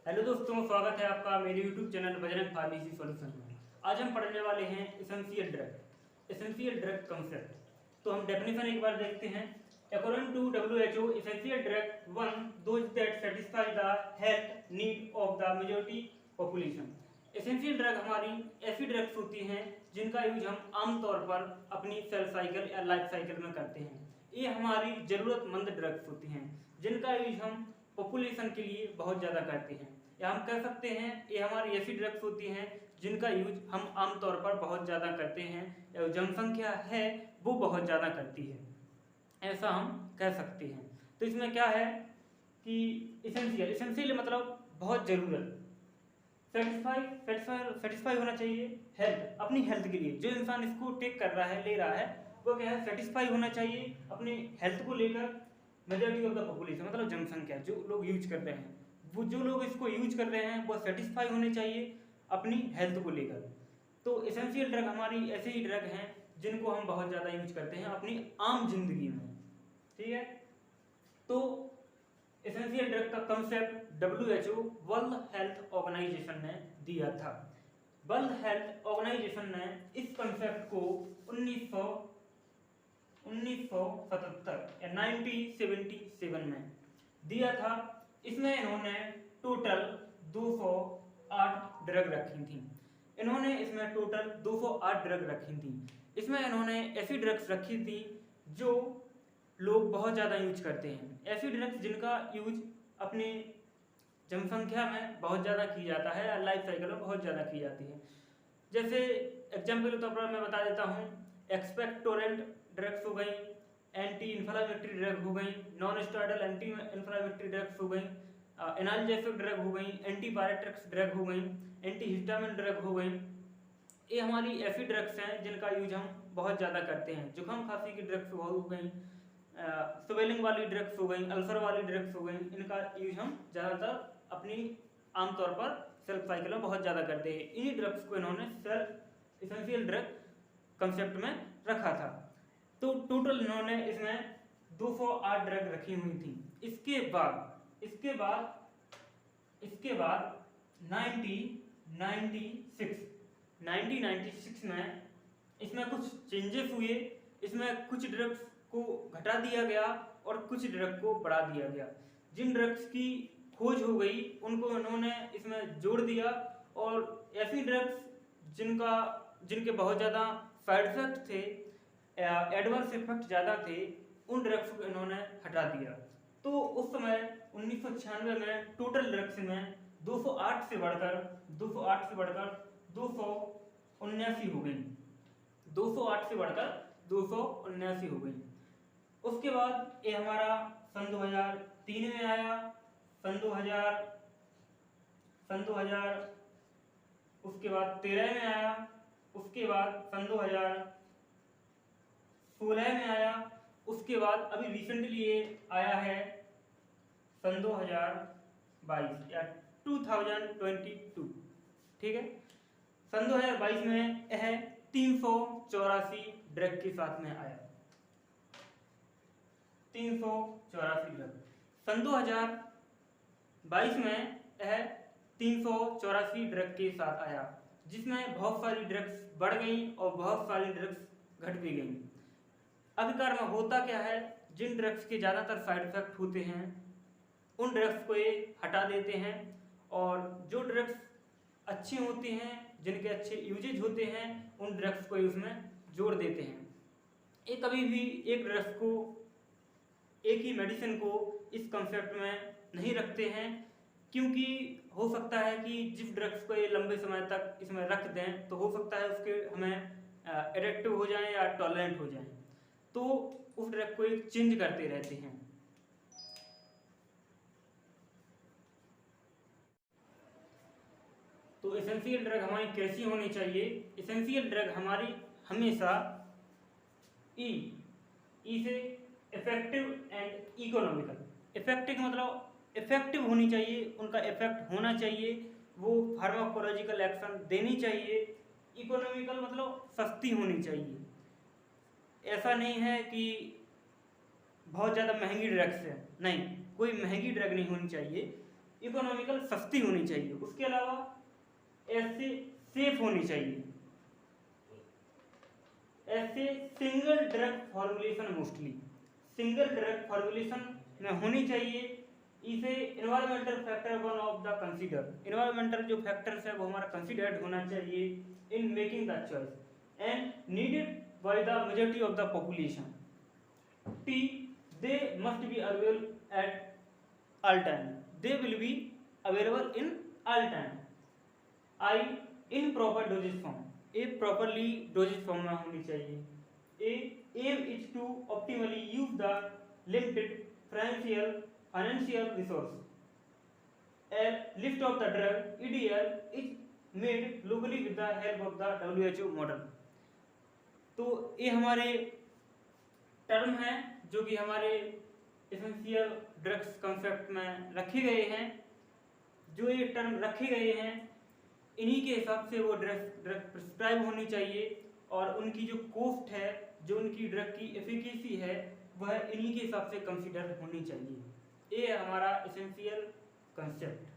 Hello दोस्तों, स्वागत है आपका मेरे YouTube channel Bajrang pharmacy solution में। आज हम पढ़ने वाले हैं एसेंशियल ड्रग कंसेप्ट। तो हम डेफिनेशन एक बार देखते हैं। According to WHO, essential drug one those that satisfy the health need of the majority population. Essential drug हमारी ऐसी ड्रग्स होती हैं जिनका यूज हम आमतौर पर अपनी सेल साइकिल या लाइफ साइकिल में करते हैं। ये हमारी ज़रूरतमंद ड्रग्स होती हैं जिनका यूज हम पॉपुलेशन के लिए बहुत ज़्यादा करते हैं, या हम कह सकते हैं ये हमारी ऐसी ड्रग्स होती हैं जिनका यूज हम आमतौर पर बहुत ज़्यादा करते हैं या जनसंख्या है वो बहुत ज़्यादा करती है, ऐसा हम कह सकते हैं। तो इसमें क्या है कि एसेंशियल मतलब बहुत ज़रूरत, सेटिस्फाई होना चाहिए हेल्थ, अपनी हेल्थ के लिए। जो इंसान इसको टेक कर रहा है, ले रहा है, वो क्या है, सेटिस्फाई होना चाहिए अपनी हेल्थ को लेकर। मेजॉरिटी ऑफ द पॉपुलेशन मतलब जनसंख्या, जो लोग यूज कर रहे हैं, वो जो लोग इसको यूज कर रहे हैं वो सेटिस्फाई होने चाहिए अपनी हेल्थ को लेकर। तो एसेंशियल ड्रग हमारी ऐसे ही ड्रग हैं जिनको हम बहुत ज़्यादा यूज करते हैं अपनी आम जिंदगी में, ठीक है। तो एसेंशियल ड्रग का concept WHO World Health Organization ने दिया था। वर्ल्ड हेल्थ ऑर्गेनाइजेशन ने इस कंसेप्ट को 1977 या 1977 में दिया था। इसमें इन्होंने टोटल 208 ड्रग रखी थी। इसमें टोटल 208 ड्रग रखी थी। इसमें इन्होंने ऐसी ड्रग्स रखी थी जो लोग बहुत ज़्यादा यूज करते हैं, ऐसी ड्रग्स जिनका यूज अपनी जनसंख्या में बहुत ज़्यादा किया जाता है या लाइफ साइकिल में बहुत ज़्यादा की जाती है। जैसे एग्जाम्पल के तौर पर मैं बता देता हूँ, एक्सपेक्टोरेंट ड्रग्स हो गई, एंटी इन्फ्लामेटरी ड्रग हो गई, non steroidal anti inflammatory drugs हो गई, एनाल्जेसिक ड्रग हो गई, एंटीपायरेटिक्स ड्रग हो गई, एंटी हिस्टामिन ड्रग हो गई। ये हमारी ऐसी ड्रग्स हैं जिनका यूज हम बहुत ज़्यादा करते हैं। जुकाम खांसी की ड्रग्स हो गई, स्वेलिंग वाली ड्रग्स हो गई, अल्सर वाली ड्रग्स हो गई, इनका यूज हम ज़्यादातर अपनी आमतौर पर सेल्फ साइकिल में बहुत ज़्यादा करते हैं। इन्हीं ड्रग्स को इन्होंने एसेंशियल ड्रग कंसेप्ट में रखा था। तो टोटल इन्होंने इसमें 208 ड्रग रखी हुई थी। इसके बाद 1996 में इसमें कुछ चेंजेस हुए। इसमें कुछ ड्रग्स को घटा दिया गया और कुछ ड्रग को बढ़ा दिया गया। जिन ड्रग्स की खोज हो गई उनको इन्होंने इसमें जोड़ दिया, और ऐसी ड्रग्स जिनके बहुत ज़्यादा साइड इफेक्ट थे, एडवर्स इफेक्ट ज़्यादा थे, उन ड्रग्स को इन्होंने हटा दिया। तो उस समय 1996 में टोटल ड्रग्स में 208 से बढ़कर 279 हो गई। 208 से बढ़कर 279 हो गई। उसके बाद ये हमारा सन 2003 में आया, सन 2000 उसके बाद 13 में आया, उसके बाद सन 2016 में आया, उसके बाद अभी रिसेंटली ये आया है सन 2022 या 2022, ठीक है। सन 2022 में यह 384 ड्रग के साथ में आया, 384 ड्रग। सन 2022 में यह 384 ड्रग के साथ आया, जिसमें बहुत सारी ड्रग्स बढ़ गई और बहुत सारी ड्रग्स घट भी गई। आखिरकार में होता क्या है, जिन ड्रग्स के ज़्यादातर साइड इफेक्ट होते हैं उन ड्रग्स को ये हटा देते हैं, और जो ड्रग्स अच्छी होती हैं, जिनके अच्छे यूजेज होते हैं, उन ड्रग्स को उसमें जोड़ देते हैं। ये कभी भी एक ड्रग्स को, एक ही मेडिसिन को इस कंसेप्ट में नहीं रखते हैं, क्योंकि हो सकता है कि जिस ड्रग्स को ये लंबे समय तक इसमें रख दें तो हो सकता है उसके हमें एडिक्टिव हो जाएं या टॉलरेंट हो जाएं, तो उस ड्रग को एक चेंज करते रहते हैं। तो एसेंशियल ड्रग हमारी कैसी होनी चाहिए? एसेंशियल ड्रग हमारी हमेशा ई से इफेक्टिव एंड इकोनॉमिकल। इफेक्टिव मतलब इफेक्टिव होनी चाहिए, उनका इफेक्ट होना चाहिए, वो फार्माकोलॉजिकल एक्शन देनी चाहिए। इकोनॉमिकल मतलब सस्ती होनी चाहिए। ऐसा नहीं है कि बहुत ज़्यादा महंगी ड्रग्स है, नहीं, कोई महंगी ड्रग नहीं होनी चाहिए। इकोनॉमिकल सस्ती होनी चाहिए, उसके अलावा ऐसे सेफ होनी चाहिए, ऐसे single drug formulation, mostly single drug formulation में होनी चाहिए। इसे environmental factor one of the consider, environmental जो फैक्टर्स है वो हमारा कंसीडर्ड होना चाहिए in making the choice and needed by the majority of the population. P, they must be available at all time, they will be available in all time। I, in proper dosage form, A properly dosage form में होनी चाहिए। A, aim is to optimally use the limited financial resource। L, list of the drug EDL is made locally with the help of the WHO model। तो ये हमारे term हैं जो कि हमारे एसेंशियल ड्रग्स कॉन्सेप्ट में रखे गए हैं। जो ये टर्म रखे गए हैं इन्हीं के हिसाब से वो ड्रग प्रिस्क्राइब होनी चाहिए और उनकी जो कॉस्ट है, जो उनकी ड्रग की एफिकेसी है, वह इन्हीं के हिसाब से कंसीडर होनी चाहिए। ये हमारा एसेंशियल कंसेप्ट।